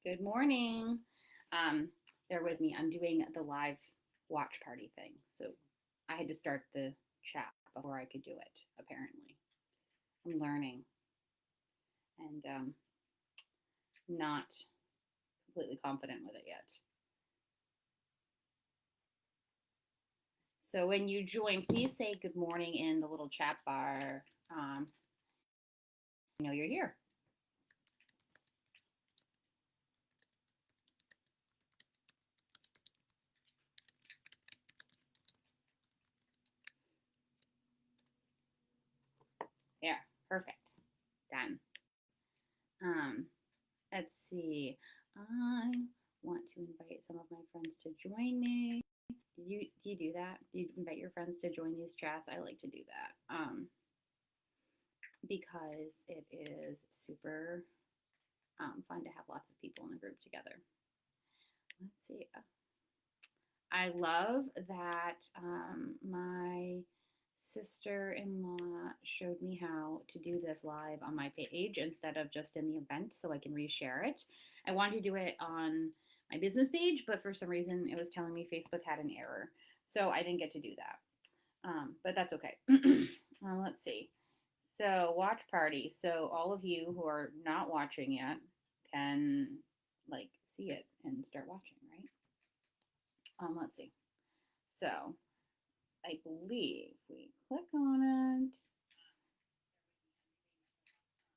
Good morning. Bear with me. I'm doing the live watch party thing. So I had to start the chat before I could do it, apparently. I'm learning and not completely confident with it yet. So when you join, please say good morning in the little chat bar. I know you're here. Yeah, perfect. Done. Let's see. I want to invite some of my friends to join me. Do you do that? Do you invite your friends to join these chats? I like to do that because it is super fun to have lots of people in the group together. Let's see. I love that my sister-in-law showed me how to do this live on my page instead of just in the event so I can reshare it. I wanted to do it on my business page, but for some reason it was telling me Facebook had an error. So I didn't get to do that. But that's okay. Let's see. So watch party. So all of you who are not watching yet can like see it and start watching, right? Let's see. So I believe we click on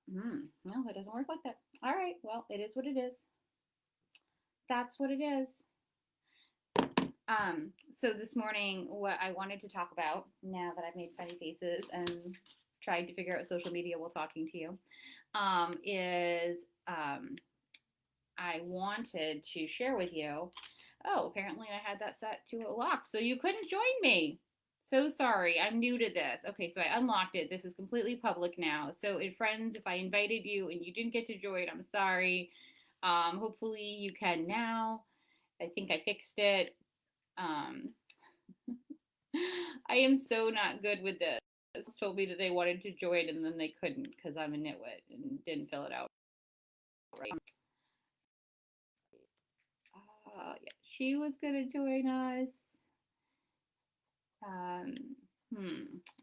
it. No, that doesn't work like that. All right. Well, it is what it is. That's what it is. So this morning, what I wanted to talk about, now that I've made funny faces and tried to figure out social media while talking to you, is I wanted to share with you. Oh, apparently I had that set to a lock, so you couldn't join me. So sorry, I'm new to this. Okay, so I unlocked it. This is completely public now. So, friends, if I invited you and you didn't get to join, I'm sorry. Hopefully you can now. I think I fixed it. Um, I am so not good with this. Told me that they wanted to join and then they couldn't because I'm a nitwit and didn't fill it out right. Yeah, she was gonna join us. Um,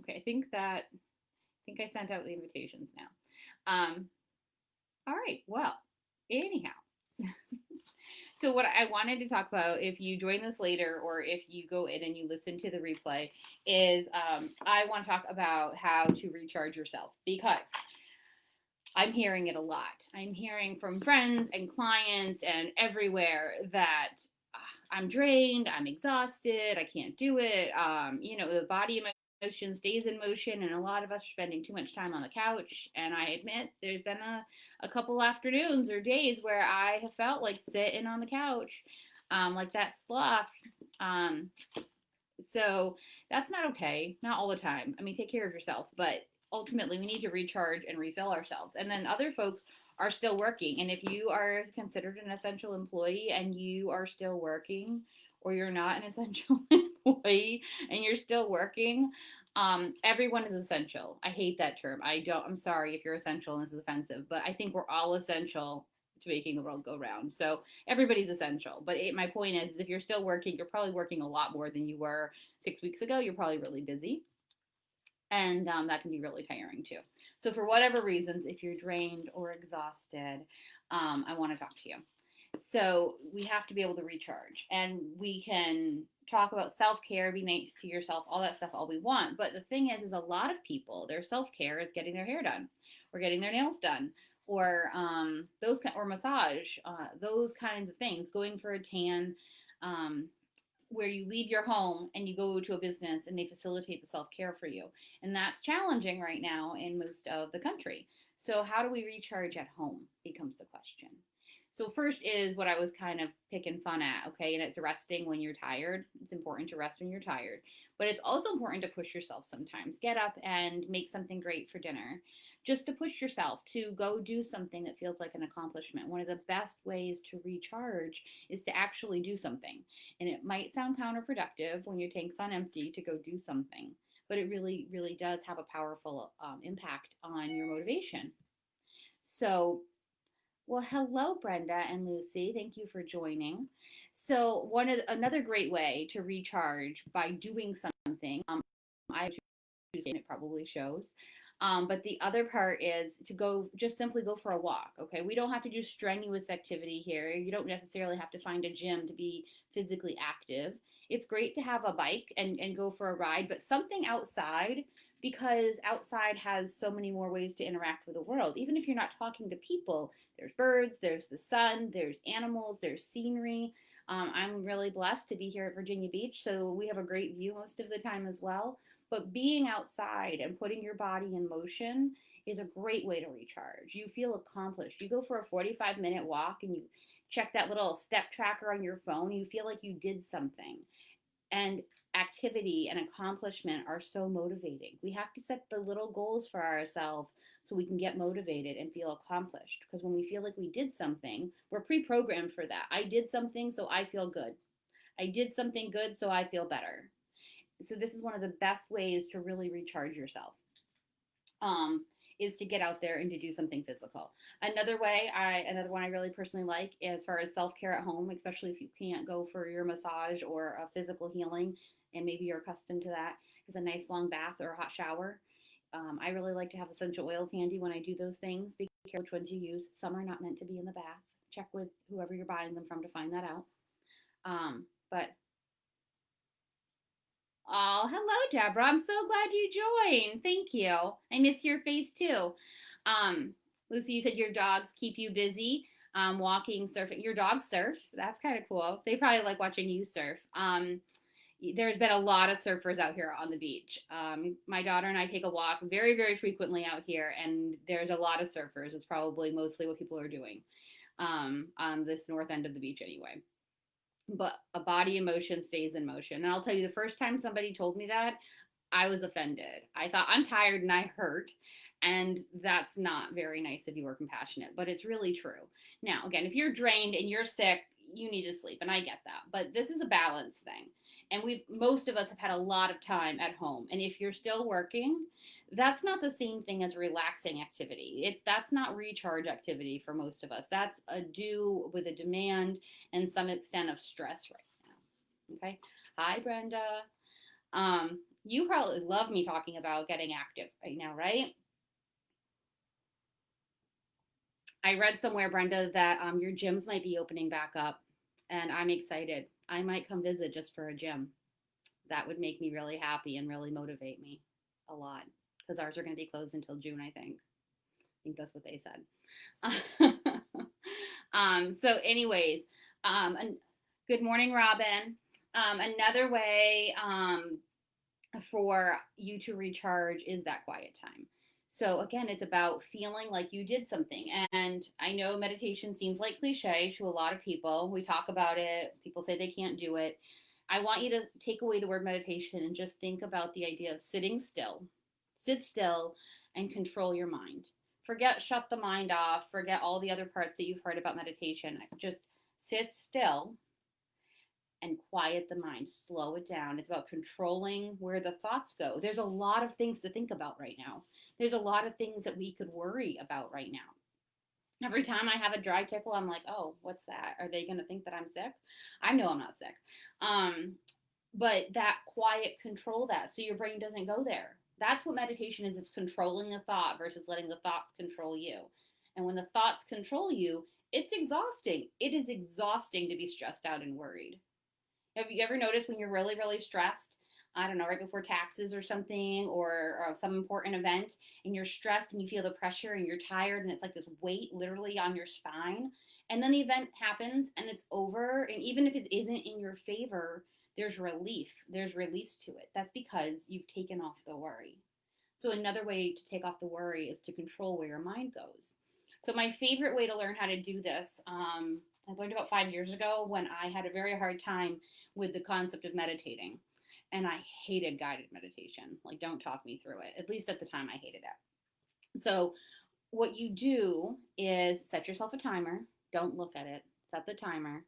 Okay, I think I sent out the invitations now. All right. Well, anyhow. So what I wanted to talk about, if you join this later or if you go in and you listen to the replay, is I want to talk about how to recharge yourself because I'm hearing it a lot. I'm hearing from friends and clients and everywhere that I'm drained, I'm exhausted, I can't do it. The body emotion stays in motion, and a lot of us are spending too much time on the couch. And I admit there's been a couple afternoons or days where I have felt like sitting on the couch, like that sloth. So that's not okay. Not all the time. I mean, take care of yourself, but ultimately we need to recharge and refill ourselves. And then other folks are still working. And if you are considered an essential employee and you are still working, or you're not an essential employee and you're still working, everyone is essential. I hate that term. I'm sorry if you're essential and this is offensive, but I think we're all essential to making the world go round. So everybody's essential. But my point is, if you're still working, you're probably working a lot more than you were 6 weeks ago. You're probably really busy. And that can be really tiring too. So, for whatever reasons, if you're drained or exhausted, I want to talk to you. So, we have to be able to recharge. And we can talk about self care, be nice to yourself, all that stuff, all we want. But the thing is a lot of people, their self care is getting their hair done or getting their nails done or or massage, those kinds of things, going for a tan, where you leave your home and you go to a business and they facilitate the self-care for you. And that's challenging right now in most of the country. So how do we recharge at home becomes the question. So first is what I was kind of picking fun at, okay? And it's resting when you're tired. It's important to rest when you're tired. But it's also important to push yourself sometimes. Get up and make something great for dinner. Just to push yourself to go do something that feels like an accomplishment. One of the best ways to recharge is to actually do something. And it might sound counterproductive when your tank's on empty to go do something, but it really, really does have a powerful impact on your motivation. So Well, hello, Brenda and Lucy. Thank you for joining. So, another great way to recharge by doing something. I choose and it probably shows. But the other part is to go, just simply go for a walk. Okay, we don't have to do strenuous activity here. You don't necessarily have to find a gym to be physically active. It's great to have a bike and go for a ride, but something outside, because outside has so many more ways to interact with the world. Even if you're not talking to people, there's birds, there's the sun, there's animals, there's scenery. I'm really blessed to be here at Virginia Beach, so we have a great view most of the time as well. But being outside and putting your body in motion is a great way to recharge. You feel accomplished. You go for a 45-minute walk and you check that little step tracker on your phone, you feel like you did something. And activity and accomplishment are so motivating. We have to set the little goals for ourselves so we can get motivated and feel accomplished. Because when we feel like we did something, we're pre programmed for that. I did something, so I feel good. I did something good, so I feel better. So, this is one of the best ways to really recharge yourself. Is to get out there and to do something physical. Another one I really personally like, as far as self care at home, especially if you can't go for your massage or a physical healing, and maybe you're accustomed to that, is a nice long bath or a hot shower. I really like to have essential oils handy when I do those things. Be careful which ones you use. Some are not meant to be in the bath. Check with whoever you're buying them from to find that out. But Oh, hello, Deborah. I'm so glad you joined. Thank you. I miss your face too. Um, Lucy, you said your dogs keep you busy, walking, surfing. Your dogs surf. That's kind of cool. They probably like watching you surf. There's been a lot of surfers out here on the beach. My daughter and I take a walk very, very frequently out here, and there's a lot of surfers. It's probably mostly what people are doing on this north end of the beach, anyway. But a body in motion stays in motion. And I'll tell you, the first time somebody told me that, I was offended. I thought, I'm tired and I hurt. And that's not very nice of you or compassionate, but it's really true. Now, again, if you're drained and you're sick, you need to sleep. And I get that. But this is a balance thing. And most of us have had a lot of time at home. And if you're still working, that's not the same thing as relaxing activity. That's not recharge activity for most of us. That's a do with a demand and some extent of stress right now. Okay. Hi, Brenda. You probably love me talking about getting active right now, right? I read somewhere, Brenda, that your gyms might be opening back up, and I'm excited. I might come visit just for a gym. That would make me really happy and really motivate me a lot, because ours are going to be closed until June, I think. I think that's what they said. So, anyways, and good morning, Robin. Another way for you to recharge is that quiet time. So again, it's about feeling like you did something. And I know meditation seems like cliche to a lot of people. We talk about it, people say they can't do it. I want you to take away the word meditation and just think about the idea of sitting still. Sit still and control your mind. Shut the mind off, forget all the other parts that you've heard about meditation. Just sit still and quiet the mind, slow it down. It's about controlling where the thoughts go. There's a lot of things to think about right now. There's a lot of things that we could worry about right now. Every time I have a dry tickle, I'm like, oh, what's that? Are they going to think that I'm sick? I know I'm not sick. But that quiet, control that so your brain doesn't go there. That's what meditation is. It's controlling the thought versus letting the thoughts control you. And when the thoughts control you, it's exhausting. It is exhausting to be stressed out and worried. Have you ever noticed when you're really, really stressed? I don't know, right before taxes or something, or some important event, and you're stressed and you feel the pressure and you're tired, and it's like this weight literally on your spine. And then the event happens and it's over. And even if it isn't in your favor, there's relief, there's release to it. That's because you've taken off the worry. So, another way to take off the worry is to control where your mind goes. So, my favorite way to learn how to do this, I learned about 5 years ago when I had a very hard time with the concept of meditating. And I hated guided meditation. Like, don't talk me through it. At least at the time, I hated it. So, what you do is set yourself a timer. Don't look at it. Set the timer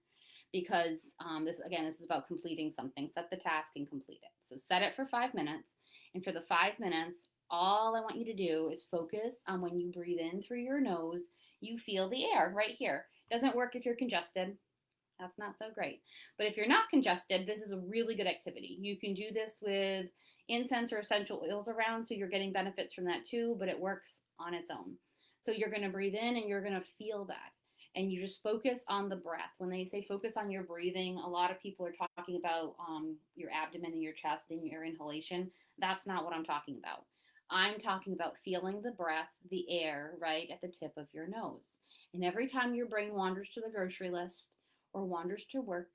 because this is about completing something. Set the task and complete it. So, set it for 5 minutes. And for the 5 minutes, All I want you to do is focus on when you breathe in through your nose, you feel the air right here. Doesn't work if you're congested. That's not so great. But if you're not congested, this is a really good activity. You can do this with incense or essential oils around, so you're getting benefits from that too, but it works on its own. So you're going to breathe in and you're going to feel that. And you just focus on the breath. When they say focus on your breathing, a lot of people are talking about your abdomen and your chest and your inhalation. That's not what I'm talking about. I'm talking about feeling the breath, the air, right at the tip of your nose. And every time your brain wanders to the grocery list, or wanders to work,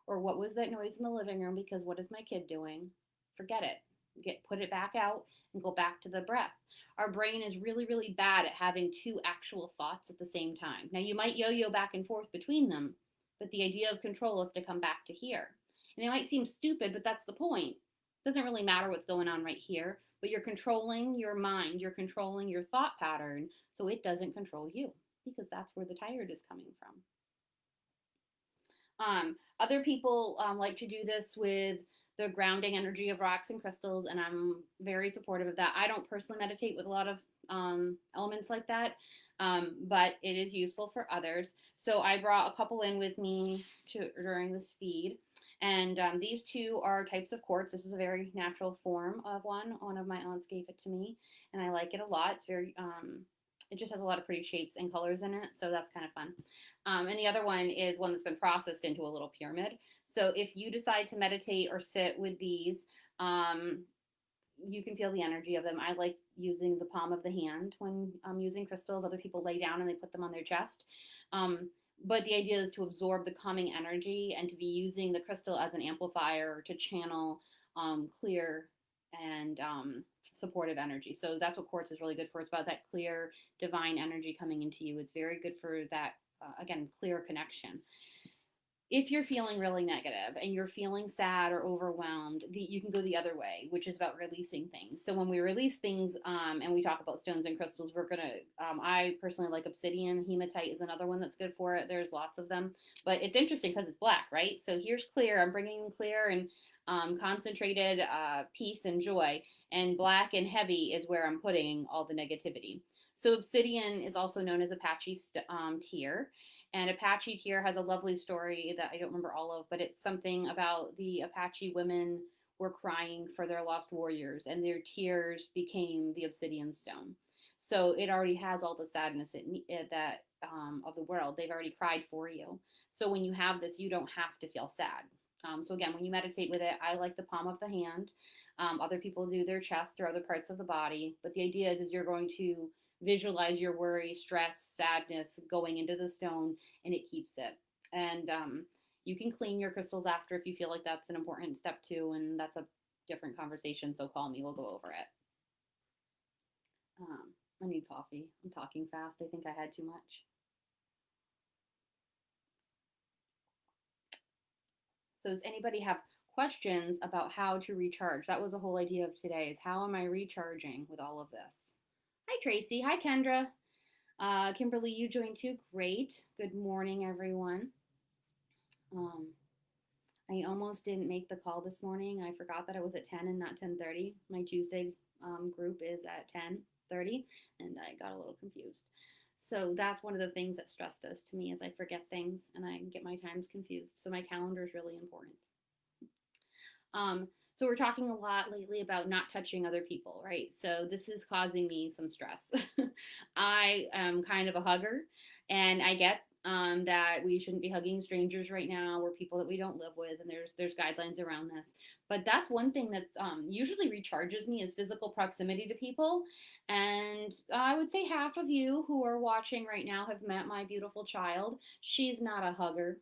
or what was that noise in the living room because what is my kid doing? Forget it. Put it back out and go back to the breath. Our brain is really, really bad at having two actual thoughts at the same time. Now you might yo-yo back and forth between them, but the idea of control is to come back to here. And it might seem stupid, but that's the point. It doesn't really matter what's going on right here, but you're controlling your mind, you're controlling your thought pattern, so it doesn't control you, because that's where the tired is coming from. Other people like to do this with the grounding energy of rocks and crystals, and I'm very supportive of that. I don't personally meditate with a lot of elements like that, but it is useful for others. So I brought a couple in with me during this feed. And these two are types of quartz. This is a very natural form of one. One of my aunts gave it to me, and I like it a lot. It's very it just has a lot of pretty shapes and colors in it, so that's kind of fun. And the other one is one that's been processed into a little pyramid. So if you decide to meditate or sit with these, you can feel the energy of them. I like using the palm of the hand when I'm using crystals. Other people lay down and they put them on their chest. But the idea is to absorb the calming energy and to be using the crystal as an amplifier to channel clear and supportive energy. So that's what quartz is really good for. It's about that clear divine energy coming into you. It's very good for that, again, clear connection. If you're feeling really negative and you're feeling sad or overwhelmed, you can go the other way, which is about releasing things. So when we release things, and we talk about stones and crystals, we're gonna. I personally like obsidian. Hematite is another one that's good for it. There's lots of them, but it's interesting because it's black, right? So here's clear. I'm bringing clear and concentrated peace and joy, and black and heavy is where I'm putting all the negativity. So obsidian is also known as Apache tear. And Apache here has a lovely story that I don't remember all of, but it's something about the Apache women were crying for their lost warriors, and their tears became the obsidian stone. So it already has all the sadness that of the world. They've already cried for you. So when you have this, you don't have to feel sad. So again, when you meditate with it, I like the palm of the hand. Other people do their chest or other parts of the body, but the idea is you're going to visualize your worry, stress, sadness going into the stone, and it keeps it. And you can clean your crystals after if you feel like that's an important step too, and that's a different conversation. So call me, we'll go over it. I need coffee. I'm talking fast. I think I had too much. So does anybody have questions about how to recharge? That was the whole idea of today, is how am I recharging with all of this? Hi, Tracy. Hi, Kendra. Kimberly, you joined too. Great. Good morning, everyone. I almost didn't make the call this morning. I forgot that it was at 10 and not 10:30. My Tuesday group is at 10:30, and I got a little confused. So that's one of the things that stressed us to me, is I forget things and I get my times confused. So my calendar is really important. So we're talking a lot lately about not touching other people, right? So this is causing me some stress. I am kind of a hugger, and I get that we shouldn't be hugging strangers right now, or people that we don't live with, and there's guidelines around this. But that's one thing that usually recharges me, is physical proximity to people. And I would say half of you who are watching right now have met my beautiful child. She's not a hugger.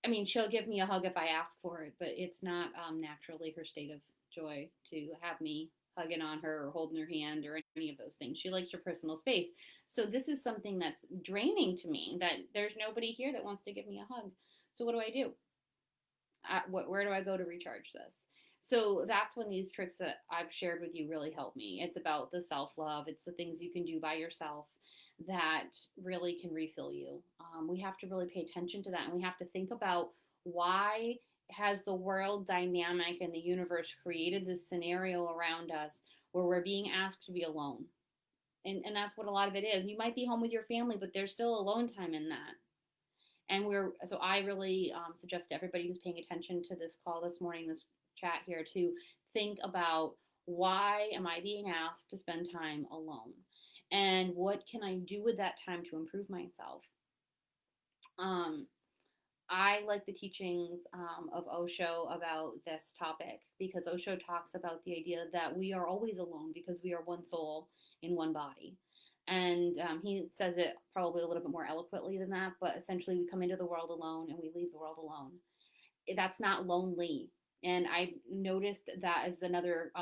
I mean, she'll give me a hug if I ask for it, but it's not naturally her state of joy to have me hugging on her or holding her hand or any of those things. She likes her personal space. So this is something that's draining to me, that there's nobody here that wants to give me a hug. So what do I do? Where do I go to recharge this? So that's when these tricks that I've shared with you really help me. It's about the self-love. It's the things you can do by yourself that really can refill you. We have to really pay attention to that, and we have to think about why has the world dynamic and the universe created this scenario around us where we're being asked to be alone. And that's what a lot of it is. You might be home with your family, but there's still alone time in that. And I really suggest to everybody who's paying attention to this call this morning, this chat here, to think about, why am I being asked to spend time alone? And what can I do with that time to improve myself? Um, I like the teachings of Osho about this topic, because Osho talks about the idea that we are always alone because we are one soul in one body. And he says it probably a little bit more eloquently than that, but essentially, we come into the world alone and we leave the world alone. That's not lonely. And I've noticed that as another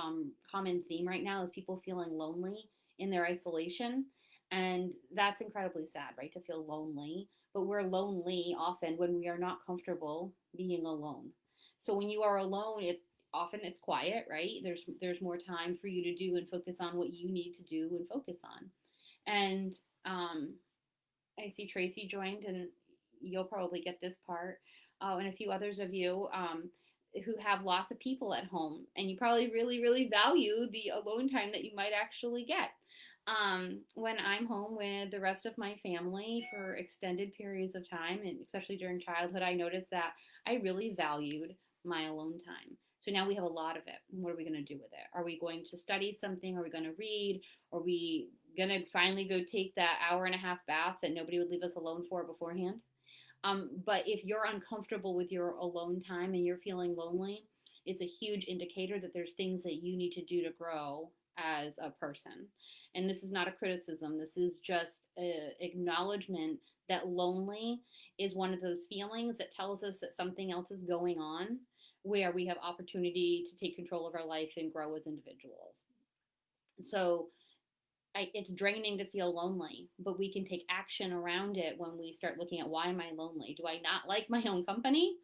common theme right now, is people feeling lonely in their isolation. And that's incredibly sad, right? To feel lonely. But we're lonely often when we are not comfortable being alone. So when you are alone, it's quiet, right? There's more time for you to do and focus on what you need to do and focus on. And I see Tracy joined, and you'll probably get this part, and a few others of you who have lots of people at home, and you probably really, really value the alone time that you might actually get. When I'm home with the rest of my family for extended periods of time, and especially during childhood, I noticed that I really valued my alone time. So now we have a lot of it. What are we going to do with it? Are we going to study something? Are we going to read? Are we going to finally go take that hour and a half bath that nobody would leave us alone for beforehand? But if you're uncomfortable with your alone time and you're feeling lonely, it's a huge indicator that there's things that you need to do to grow as a person. And this is not a criticism, this is just an acknowledgement that lonely is one of those feelings that tells us that something else is going on, where we have opportunity to take control of our life and grow as individuals. So it's draining to feel lonely, but we can take action around it when we start looking at, why am I lonely? Do I not like my own company?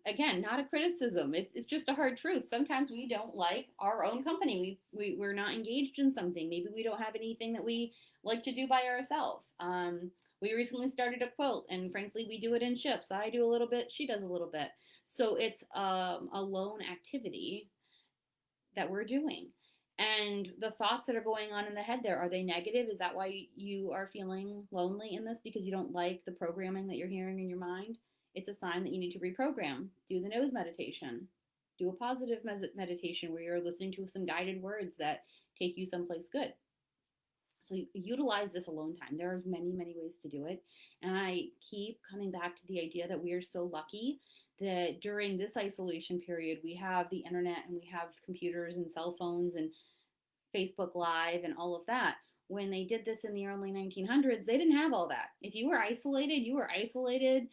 Again, not a criticism. It's just a hard truth. Sometimes we don't like our own company. We're not engaged in something. Maybe we don't have anything that we like to do by ourselves. We recently started a quilt, and frankly, we do it in shifts. I do a little bit, she does a little bit. So it's a lone activity that we're doing. And the thoughts that are going on in the head there, are they negative? Is that why you are feeling lonely in this? Because you don't like the programming that you're hearing in your mind? It's a sign that you need to reprogram. Do the nose meditation. Do a positive meditation where you're listening to some guided words that take you someplace good. So utilize this alone time. There's many, many ways to do it. And I keep coming back to the idea that we are so lucky that during this isolation period, we have the internet and we have computers and cell phones and Facebook Live and all of that. When they did this in the early 1900s, they didn't have all that. If you were isolated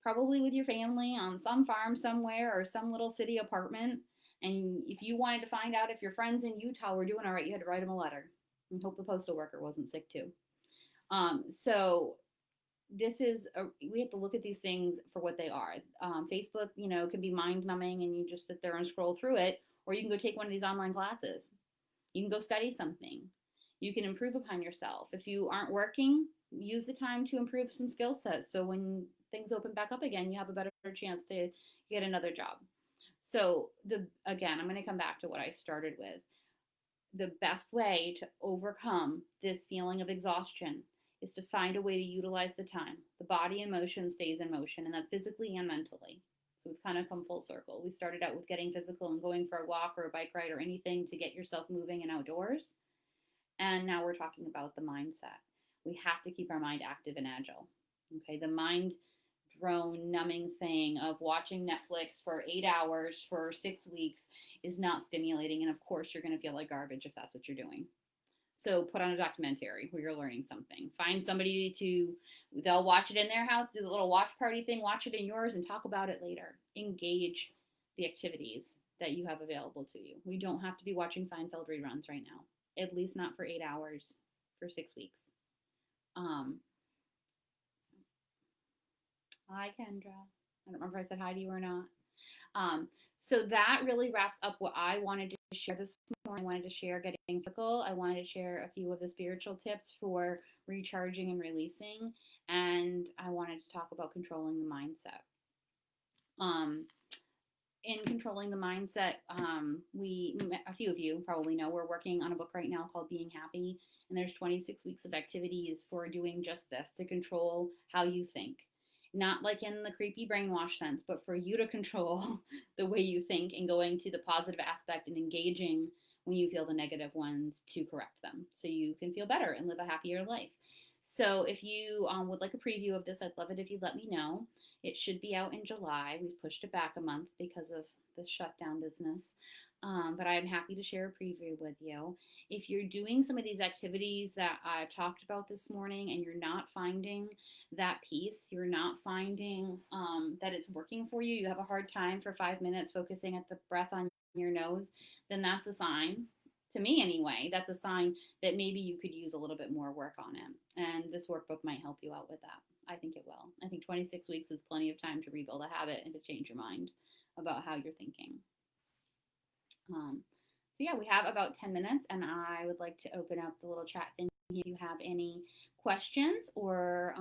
probably with your family on some farm somewhere or some little city apartment. And if you wanted to find out if your friends in Utah were doing all right, you had to write them a letter and hope the postal worker wasn't sick too. So we have to look at these things for what they are. Facebook, can be mind numbing and you just sit there and scroll through it, or you can go take one of these online classes. You can go study something. You can improve upon yourself. If you aren't working, use the time to improve some skill sets. So when things open back up again, you have a better chance to get another job. So again, I'm going to come back to what I started with. The best way to overcome this feeling of exhaustion is to find a way to utilize the time. The body in motion stays in motion, and that's physically and mentally. So we've kind of come full circle. We started out with getting physical and going for a walk or a bike ride or anything to get yourself moving and outdoors. And now we're talking about the mindset. We have to keep our mind active and agile. Okay, the mind drone numbing thing of watching Netflix for 8 hours for 6 weeks is not stimulating. And of course, you're going to feel like garbage if that's what you're doing. So put on a documentary where you're learning something. Find somebody they'll watch it in their house, do the little watch party thing, watch it in yours, and talk about it later. Engage the activities that you have available to you. We don't have to be watching Seinfeld reruns right now, at least not for 8 hours for 6 weeks. Hi, Kendra. I don't remember if I said hi to you or not. So that really wraps up what I wanted to share this morning. I wanted to share getting physical. I wanted to share a few of the spiritual tips for recharging and releasing. And I wanted to talk about controlling the mindset. in controlling the mindset, a few of you probably know we're working on a book right now called Being Happy, and there's 26 weeks of activities for doing just this, to control how you think. Not like in the creepy brainwash sense, but for you to control the way you think and going to the positive aspect and engaging when you feel the negative ones to correct them so you can feel better and live a happier life. So if you would like a preview of this, I'd love it if you let me know. It should be out in July. We've pushed it back a month because of the shutdown business. But I'm happy to share a preview with you. If you're doing some of these activities that I've talked about this morning and you're not finding that peace, you're not finding that it's working for you, you have a hard time for 5 minutes focusing at the breath on your nose, then that's a sign, to me anyway, that's a sign that maybe you could use a little bit more work on it. And this workbook might help you out with that. I think it will. I think 26 weeks is plenty of time to rebuild a habit and to change your mind about how you're thinking. So yeah, we have about 10 minutes, and I would like to open up the little chat thing if you have any questions or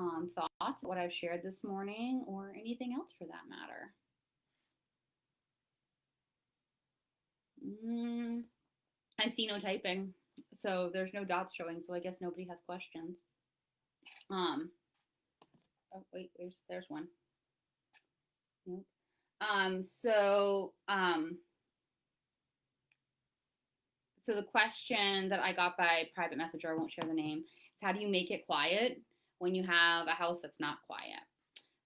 thoughts what I've shared this morning or anything else for that matter. I see no typing, so there's no dots showing, so I guess nobody has questions. Oh wait, there's one. Nope. So the question that I got by private messenger, I won't share the name, is how do you make it quiet when you have a house that's not quiet?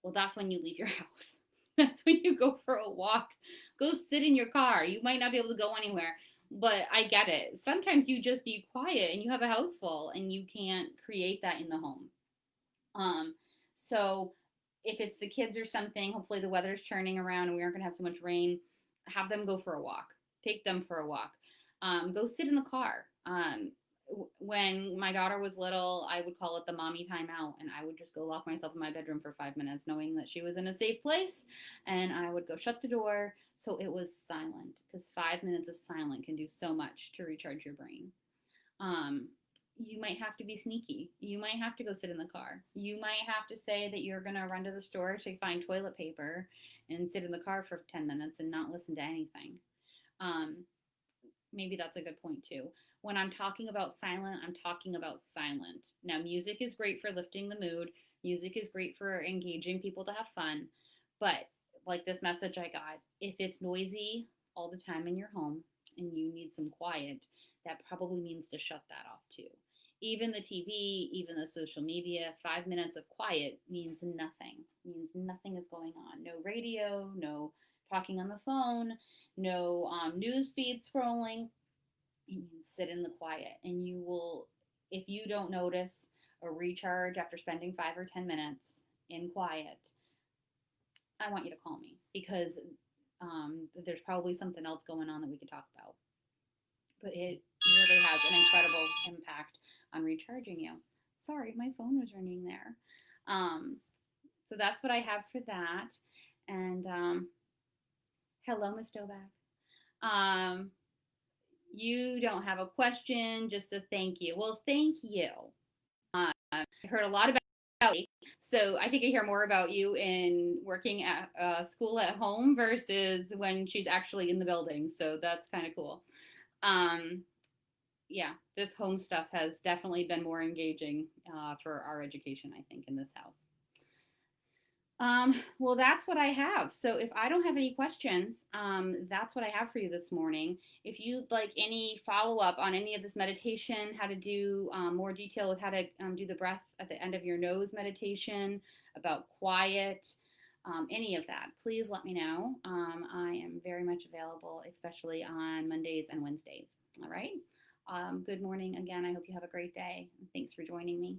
Well, that's when you leave your house. That's when you go for a walk. Go sit in your car. You might not be able to go anywhere, but I get it. Sometimes you just need quiet and you have a house full and you can't create that in the home. So if it's the kids or something, hopefully the weather's turning around and we aren't going to have so much rain. Have them go for a walk. Take them for a walk. Go sit in the car. When my daughter was little, I would call it the Mommy Timeout, and I would just go lock myself in my bedroom for 5 minutes, knowing that she was in a safe place, and I would go shut the door so it was silent, because 5 minutes of silence can do so much to recharge your brain. You might have to be sneaky. You might have to go sit in the car. You might have to say that you're going to run to the store to find toilet paper and sit in the car for 10 minutes and not listen to anything. Maybe that's a good point too. When I'm talking about silent, I'm talking about silent. Now, music is great for lifting the mood. Music is great for engaging people to have fun. But like this message I got, if it's noisy all the time in your home and you need some quiet, that probably means to shut that off too. Even the TV, even the social media, 5 minutes of quiet means nothing. Means nothing is going on. No radio, no talking on the phone, no news feed scrolling. You sit in the quiet, and you will, if you don't notice a recharge after spending 5 or 10 minutes in quiet, I want you to call me, because there's probably something else going on that we could talk about. But it really has an incredible impact on recharging you. Sorry, my phone was ringing there. So that's what I have for that. And hello, Miss Doback. You don't have a question, just a thank you. Well, thank you. I heard a lot about you, so I think I hear more about you in working at school at home versus when she's actually in the building. So that's kind of cool. Yeah, this home stuff has definitely been more engaging for our education, I think, in this house. Well, that's what I have. So if I don't have any questions, that's what I have for you this morning. If you'd like any follow up on any of this meditation, how to do more detail with how to do the breath at the end of your nose meditation, about quiet, any of that, please let me know. I am very much available, especially on Mondays and Wednesdays. All right. Good morning again. I hope you have a great day. Thanks for joining me.